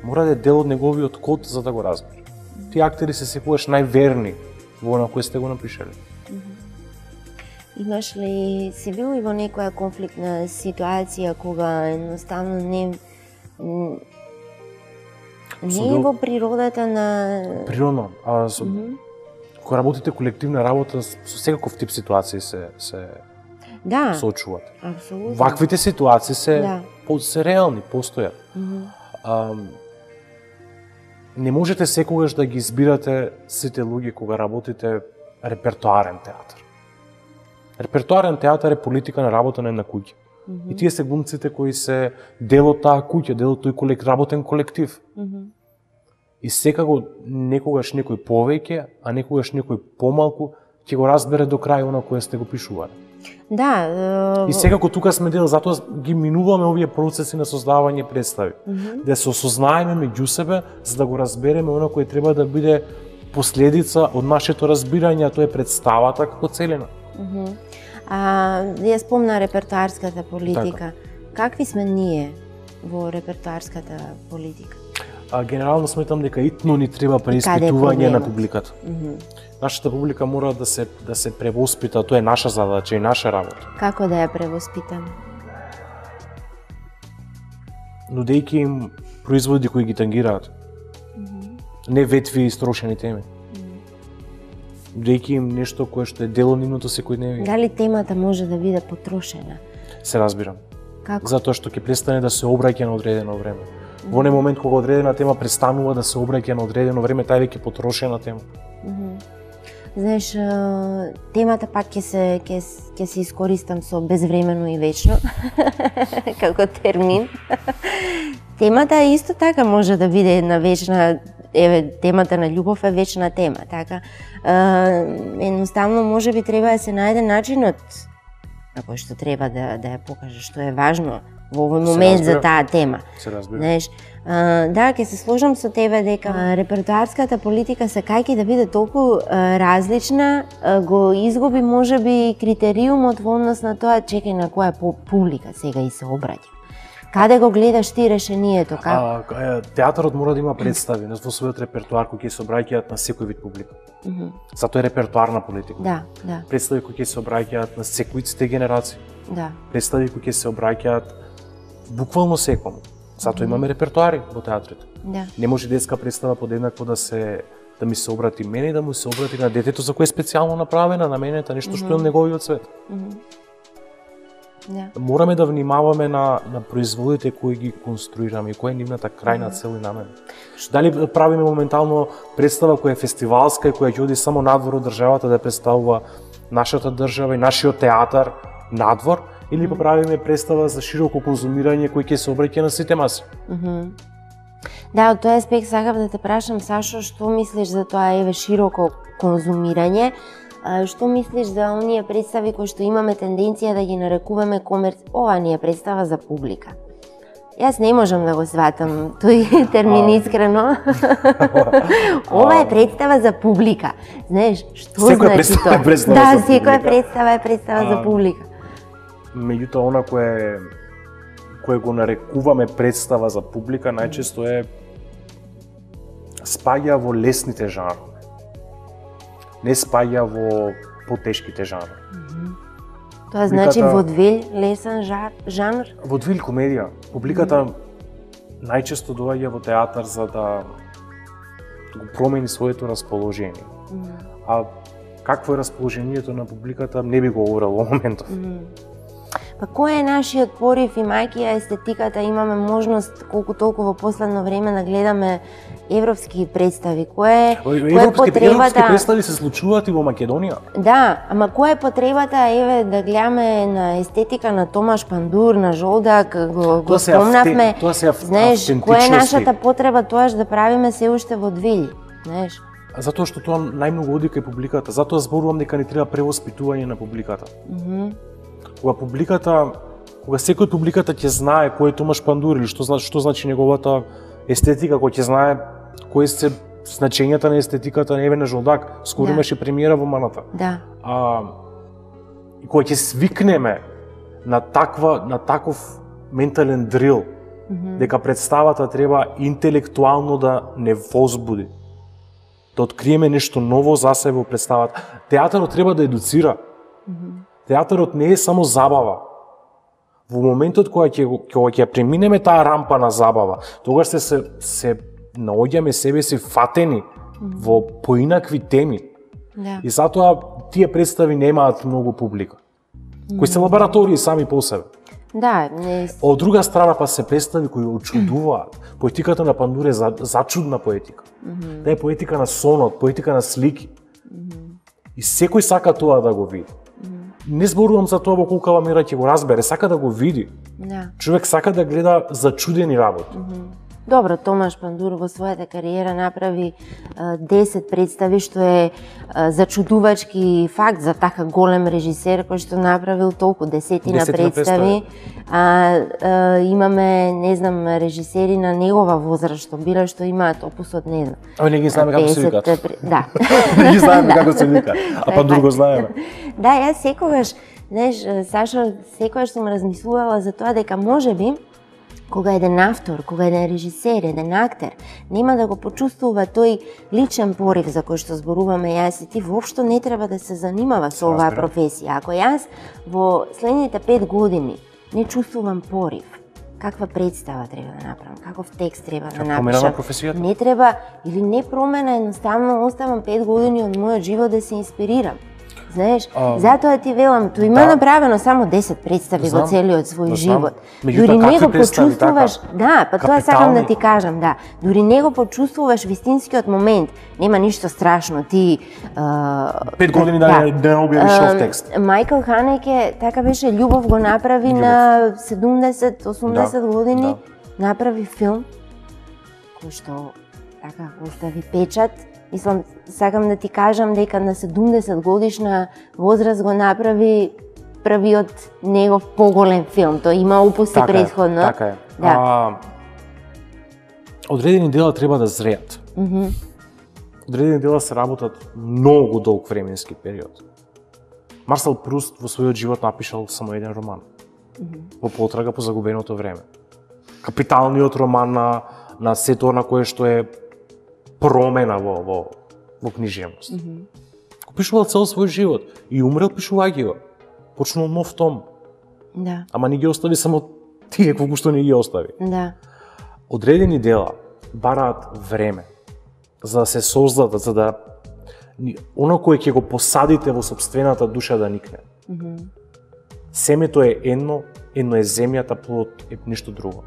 мора да е дел од неговиот код за да го разбере. Тие актери се секогаш најверни во она кој сте го напишале. Имаш ли, си бил и во некоја конфликтна ситуација кога едноставно не е во природата на... Природно. Кога работите колективна работа, со секаков тип ситуации се соочуват. Апсолутно. Ваквите ситуации се реални, постојат. Не можете секогаш да ги избирате сите луѓе кога работите репертоарен театар. Репертоарен театар е политика на работа на една куќа. И тие се глумците кои се дел од таа куќа, дел од тој работен колектив. И секако некогаш некој повеќе, а некогаш некој помалку ќе го разбере до крај она кое сте го пишувале. Да. И секако тука сме дел, затоа ги минуваме овие процеси на создавање представи. Да се осознаеме меѓу себе, за да го разбереме она кое треба да биде последица од нашето разбирање, а тоа е представата како целина. Ја спомна репертоарската политика. Какви сме ние во репертоарската политика? Генерално сметам дека итно ни треба преиспитување на публиката. Нашата публика мора да се превоспита, тоа е наша задача и наша работа. Како да ја превоспитаме? Нудејќи им производи кои ги тангираат. Не ветви и строшени теми. Нудејќи им нешто кое што е дел од нивното секојдневие. Дали темата може да биде потрошена? Се разбирам. Како? Затоа што ќе престане да се обраќа на одредено време. Во оној момент кога одредена тема престанува да се обраќа на одредено време, тај веќе потрошена тема. Знаеш, темата пак ќе се искористам со безвремено и вечно како термин. Темата исто така може да биде една вечна, темата на љубов е вечна тема, така. Едноставно можеби треба да се најде начинот на кој што треба да ја покаже што е важно во овој момент за таа тема. Се разбира. Знаеш, да, ќе се сложам со тебе дека репертоарската политика сакајќи да биде толку различна, го изгуби можеби критериумот во однос на тоа, чекај на која публика сега и се обраќа. Каде го гледаш ти решението? Театарот мора да има представи во својот репертоар кои ќе се обраќаат на секој вид публика. Затоа е репертоарна политика. Да. Представи кои ќе се обраќаат на секојците генерации. Да. Представи кои ќе се обраќаат буквално секому. Затоа имаме репертоари во театрите. Да. Не може детска представа подеднакво да ми се обрати мене и да му се обрати на детето за кој е специјално направена, на мене нешто што е од неговиот свет. Да. Мораме да внимаваме на производите кои ги конструираме и која е нивната крајна цел и намера. Дали правиме моментално представа која е фестивалска и која ќе оди само надвор од државата да представува нашата држава и нашиот театар надвор, или правиме представа за широко конзумирање кој ќе се обраќа на сите маси. Да, од тој аспект сакав да те прашам, Сашо, што мислиш за тоа широко конзумирање? Што мислиш за оние представи кои што имаме тенденција да ги нарекуваме ова ни е представа за публика? Јас не можам да го сватам тој термин искрено. Ова е представа за публика. Знаеш, што значи тоа? Да, секоја представа е представа за публика. Меѓутоа, она кое го нарекуваме представа за публика, најчесто спаѓа во лесните жанрови. Не спаѓа во потешките жанрови. Тоа значи водвил лесен жанр? Водвил комедија. Публиката најчесто доаѓа во театар за да го промени своето расположение. А какво е расположението на публиката, не би го говорел во моментов. Па кој е нашиот порив, имајќи ја естетиката, имаме можност колку толку во последно време да гледаме европски представи, која е потребата... Европски представи се случуваат и во Македонија. Да, ама која е потребата, еве, да гледаме на естетика на Томаш Пандур, на Жолдак, го спомнавме. Знаеш, која е нашата потреба тоаш да правиме се уште во двили, знаеш? Затоа што тоа најмногу оди кај публиката, затоа зборувам дека ни треба превоспитување на публиката. Кога секој од публиката ќе знае кој е Томаш Пандур или што значи неговата естетика, кој ќе знае кои се значењата на естетиката на Евена Жолдак, скоро имаше премиера во Маната. Да. И кога ќе свикнеме на таков ментален дрил, дека представата треба интелектуално да не возбуди, да откриеме нешто ново за себе во представата. Театарот треба да едуцира. Театарот не е само забава. Во моментот кога ќе преминеме таа рампа на забава, тогаш се наоѓаме себе си фатени во поинакви теми. Да. И затоа тие представи немаат многу публика. Кои се лаборатории сами по себе. Да, Од друга страна па се представи кои очудуваат. Поетиката на Пандур е зачудна поетика. Таа е поетика на сонот, поетика на слики. И секој сака тоа да го види. Не зборувам за тоа во колкава мера ќе го разбере, сака да го види. Да. Човек сака да гледа зачудени работи. Добро, Томаш Пандур во својата кариера направи 10 представи, што е зачудувачки факт за така голем режисер кој што направил толку десетина представи. Имаме, не знам, режисери на негова возраст што биле што имаат опусот, не знам. Не ги знаеме како се викаат. Да. Не ги знаеме како се викаат, а Пандур го знаеме. Да, јас секогаш, знаеш, Сашо, секогаш сум размислувала за тоа дека можеби кога еден автор, кога еден режисер, еден актер, нема да го почувствува тој личен порив за кој што зборуваме јас и ти, воопшто не треба да се занимава со оваа професија. Ако јас во следните 5 години не чувствувам порив, каква представа треба да направам, каков текст треба да напишам, не треба или не промена, едноставно оставам 5 години од мојот живот да се инспирирам. Знаеш, затоа ти велам, тој има направено само 10 представи во целиот свој живот. Дури не го почувствуваш, па тоа сакам да ти кажам, дури не го почувствуваш вистинскиот момент. Нема ништо страшно, ти 5 години да не објавиш нов текст. Мајкл Ханеке така беше, љубов го направи на 70-80 години, направи филм кој што така остави печат. Мислам, сакам да ти кажам дека на 70 годишна возраст го направи првиот негов поголем филм. Тој има опуси претходно. Така е. Одредени дела треба да зреат. Одредени дела се работат многу долг временски период. Марсел Пруст во својот живот напишал само еден роман. Во потрага по загубеното време. Капиталниот роман на сето на кое што е промена во книжевност. Го пишувал цел свој живот и умрел пишувајќи го. Почнал нов том. Да. Ама не ги остави само тие колку што не ги остави. Да. Одредени дела бараат време за да се создадат, за да оно кое ќе го посадите во сопствената душа да никне. Семето е едно е земјата, плодот е нешто друго.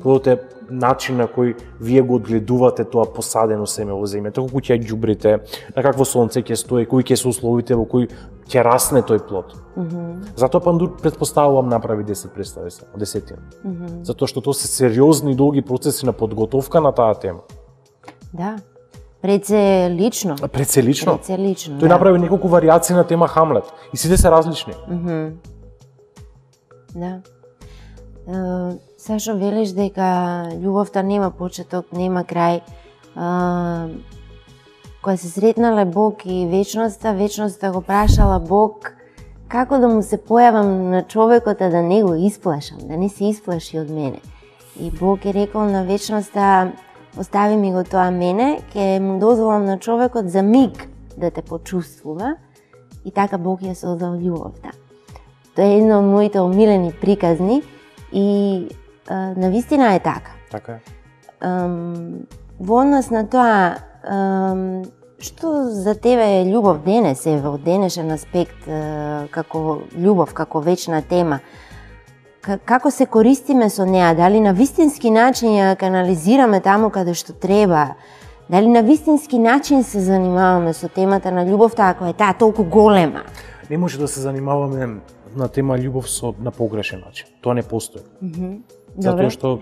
Плодот е начин на кој вие го одгледувате тоа посадено семе во земјата, колку ќе ја ѓубрите, на какво сонце ќе стои, кои ќе се условите во кои ќе расне тој плод. Затоа Пандур, предпоставувам, направи 10 представи само, 10. Затоа што тоа се сериозни и долги процеси на подготовка на таа тема. Да. Пред се лично. Тој направи неколку варијации на тема Хамлет и сите се различни. Да. Сашо, велиш дека љубовта нема почеток, нема крај. Кога се сретнале Бог и вечноста го прашала Бог како да му се појавам на човекот, а да не го исплашам, да не се исплаши од мене. И Бог е рекол на вечноста, остави ми го тоа мене, ќе му дозволам на човекот за миг да те почувствува, и така Бог ја создал љубовта. Тоа е едно од моите омилени приказни и навистина е така. Така е. Во однос на тоа, што за тебе е љубов денес, во денешен аспект, како љубов, како вечна тема, како се користиме со неа, дали на вистински начин ја канализираме таму каде што треба, Дали на вистински начин се занимаваме со темата на љубовта, ако е таа толку голема? Не може да се занимаваме на тема љубов на погрешен начин. Тоа не постои. Затоа што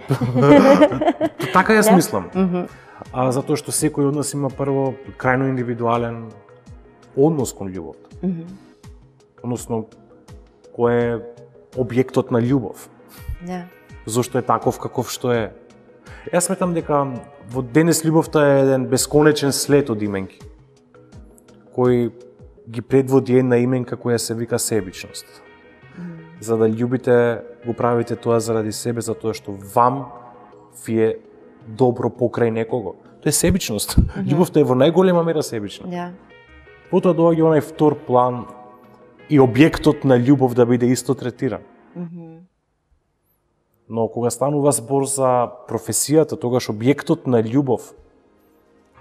така ја смислам. А затоа што секој од нас има прво крајно индивидуален однос кон љубовта. Односно, кој е објектот на љубов. Да. Зошто е таков каков што е. Јас сметам дека во денес љубовта е еден бесконечен след од именки, кој ги предводи една именка која се вика себичност. За да љубите, го правите тоа заради себе, затоа што вам ви е добро покрај некого. Тоа е себичност. Љубовта е во најголема мера себична. Да. Потоа доаѓа онај втор план и објектот на љубов да биде исто третиран. Но кога станува збор за професијата, тогаш објектот на љубов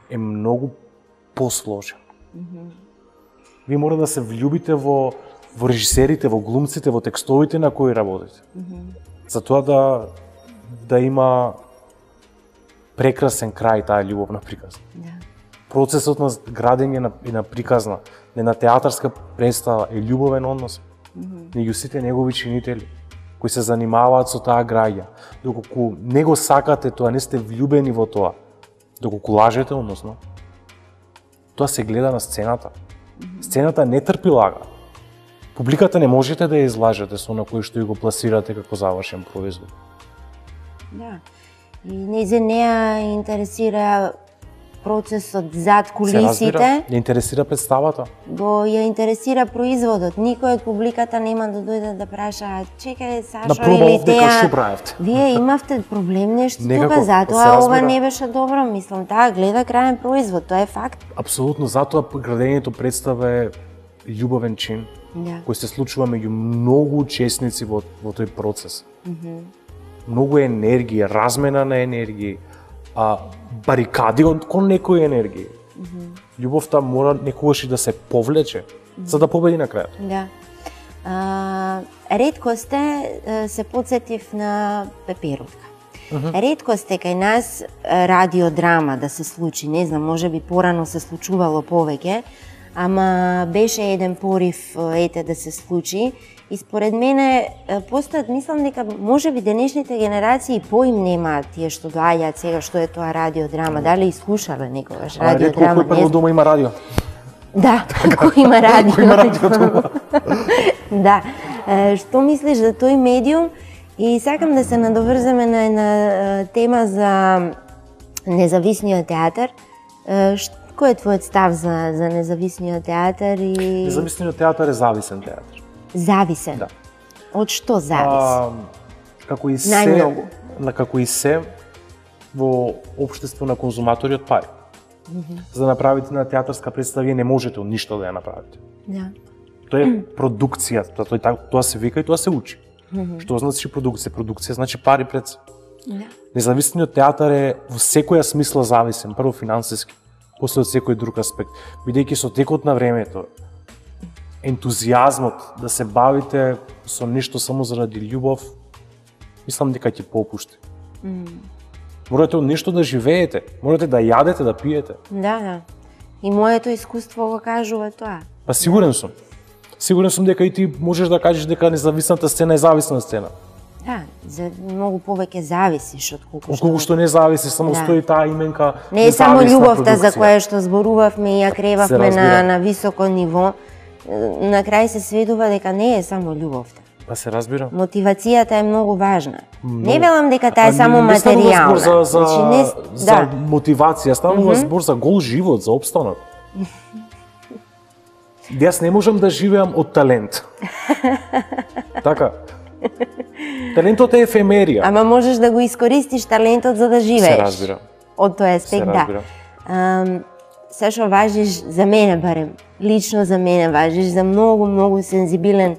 е многу посложен. Ви мора да се влюбите во режисерите, во глумците, во текстовите на кои работите. Затоа да има прекрасен крај таа љубовна приказна. Да. Процесот на градење и на приказна, не на театарска представа е љубовен однос меѓу сите негови чинители кои се занимаваат со таа граѓа. Доколку не го сакате тоа, не сте влюбени во тоа, доколку лажете, односно, тоа се гледа на сцената. Сцената не трпи лага. Публиката не можете да ја излажете со на кој што ја го пласирате како завршен производ. Да. И не ја интересира процесот зад кулисите. Не интересира представата. Го ја интересира производот. Никој од публиката нема да дојде да праша, чекај Сашо на проба или овде Теја, што правевте. вие имавте проблем нешто Некако, тука, затоа се ова разбира. не беше добро, мислам, таа гледа крајен производ, тоа е факт. Апсолутно, затоа градењето представа е љубовен чин Да. кој се случува меѓу многу учесници во тој процес. Многу енергија, размена на енергија, барикади кон некои енергија. Љубовта мора некогаш и да се повлече, за да победи на крајот. Да. Ретко се подсетив на Пеперутка. Ретко сте кај нас радиодрама да се случи, не знам, може би порано се случувало повеќе, ама беше еден порив да се случи и според мене постојат, мислам дека може би денешните генерации поим немаат тие што доаѓаат сега што е тоа радиодрама, дали слушале некогаш радиодрама? Ретко кој прво дома има радио. Да, кој има радио. Кој има радио дома. Да. Што мислиш за тој медиум? И сакам да се надоврземе на една тема за независниот театар. Кој е твојот став за независниот театар? Независниот театар е зависен театар. Зависен? Да. Од што зависи? Како и се, Најмногу. како и се во општество на конзуматори од пари. За да направите на театарска представа, вие не можете од ништо да ја направите. Да. Тоа е продукција, тоа се вика и тоа се учи. Што значи продукција? Продукција значи пари пред се. Да. Независниот театар е во секоја смисла зависен, прво финансиски, после од секој друг аспект, бидејќи со текот на времето ентузијазмот да се бавите со нешто само заради љубов, мислам дека ќе попушти. Морате од нешто да живеете, морате да јадете, да пиете. Да, да. И моето искуство го кажува тоа. Па сигурен сум. Сигурен сум дека и ти можеш да кажеш дека независната сцена е зависна сцена. Да, за многу повеќе зависиш од Колку што не зависи, само стои таа именка. Не е само љубовта за која што зборувавме и ја кревавме на високо ниво. На крај се сведува дека не е само љубовта. Па се разбира. Мотивацијата е многу важна. Не велам дека таа е само материјална. Не станува збор за мотивација, станува збор за гол живот, за опстанок. Јас не можам да живеам од талент. Така. Талентот е ефемерија. Ама можеш да го искористиш талентот за да живееш. Се разбира. Од тој аспект, да. Сашо, важиш за мене барем, лично за мене важиш за многу сензибилен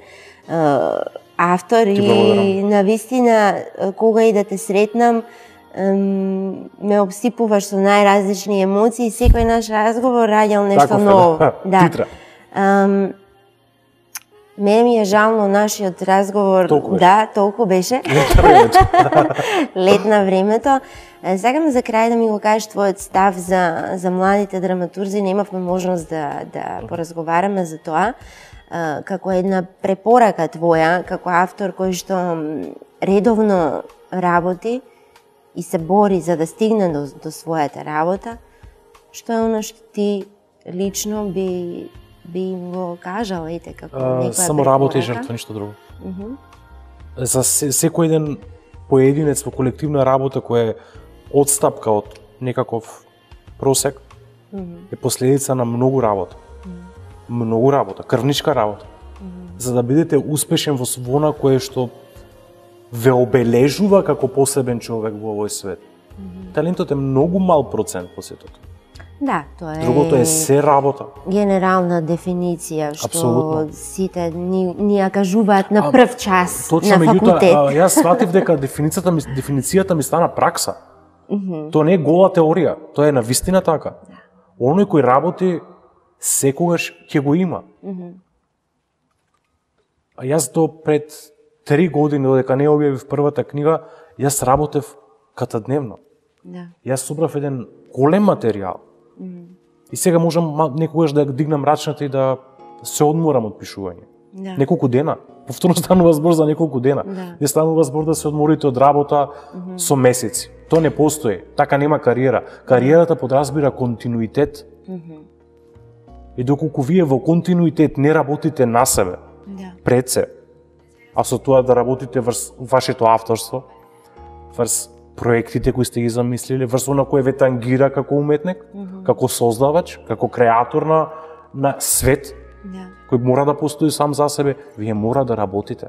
автор и навистина кога и да те сретнам ме обсипуваш со најразлични емоции, секој наш разговор раѓал нешто ново. Да. Титра. Мене ми е жално нашиот разговор, толку беше. Лет на времето. Сакам за крај да ми го кажеш твојот став за младите драматурзи. Немавме можност да поразговараме за тоа. Како една препорака твоја, како автор кој што редовно работи и се бори за да стигне до својата работа, што е оно што ти лично би им го кажал, ете, како некоја само работа и жртва, ништо друго. За секој еден поединец во колективна работа која е одстапка од некаков просек, е последица на многу работа. Многу работа, крвничка работа. За да бидете успешен во она кое што ве обележува како посебен човек во овој свет. Талентот е многу мал процент во светот. Да, тоа е. Другото е се работа. Генерална дефиниција што Апсолутно. Сите ни ја кажуваат на прв час точно, на факултет. Јас сватив дека дефиницијата ми стана пракса. Тоа не е гола теорија, тоа е на вистина така. Оној кој работи секогаш ќе го има. А јас до пред 3 години, додека не објавив првата книга, јас работев катадневно. Да. Јас собрав еден голем материјал. И сега можам некогаш да дигнам рачната и да се одморам од пишување. Да. Неколку дена. Повторно станува збор за неколку дена. Да. Не станува збор да се одморите од работа со месеци. Тоа не постои. Така нема кариера. Кариерата подразбира континуитет. И доколку вие во континуитет не работите на себе, пред се, а со тоа да работите врз вашето авторство, врз проектите кои сте ги замислили, врз она кој ве тангира како уметник, како создавач, како креатор на свет, кој мора да постои сам за себе, вие мора да работите.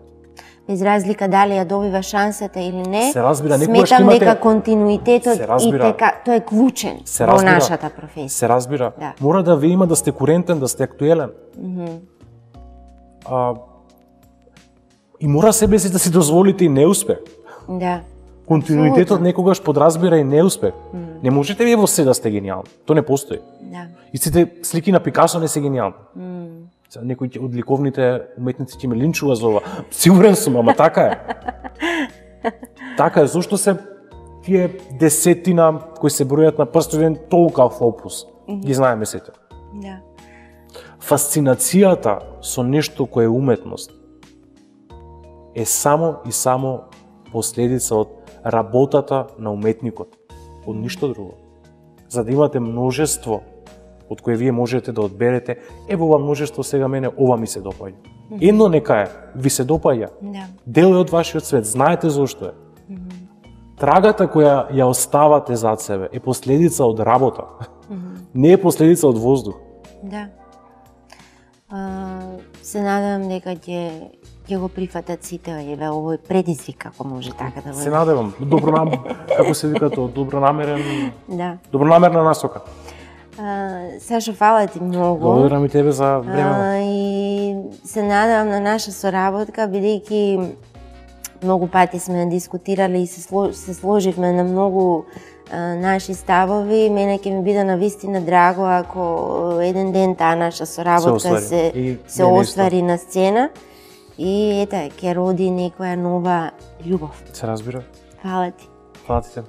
Без разлика дали ја добива шансата или не, се разбира, сметам дека континуитетот и дека тоа е клучен во нашата професија. Се разбира. Да. Мора да ве има да сте курентен, да сте актуелен. И мора себе си да си дозволите и неуспех. Да. Континуитетот некогаш подразбира и неуспех. Не можете вие во се да сте гениални. Тоа не постои. Да. И сите слики на Пикасо не се гениални. Некои од ликовните уметници ќе ме линчува за ова. Сигурен сум, ама така е. Така е, зашто се тие десетина кои се бројат на прстовен толкав опус. Ги знаеме сите. Да. Фасцинацијата со нешто кое е уметност е само и само последица од работата на уметникот, од ништо друго. За да имате множество од кои вие можете да одберете, ево ова множество сега мене ова ми се допаѓа. Едно нека е, ви се допаѓа. Дел е од вашиот свет, знаете зошто е. Трагата која ја оставате зад себе е последица од работа. Не е последица од воздух. Да. Се надевам дека ќе го прифатат сите, еве овој предизвик, ако може така да биде. Се надевам, како се вика тоа, добронамерен. Да. Добронамерна насока. Сашо, фала ти многу. Благодарам и тебе за време. И се надевам на наша соработка, бидејќи многу пати сме дискутирали и се сложивме на многу наши ставови. Мене ќе ми биде навистина драго ако еден ден таа наша соработка се оствари на сцена и ете, ќе роди некоја нова љубов. Се разбира. Фала ти. Фала ти тебе.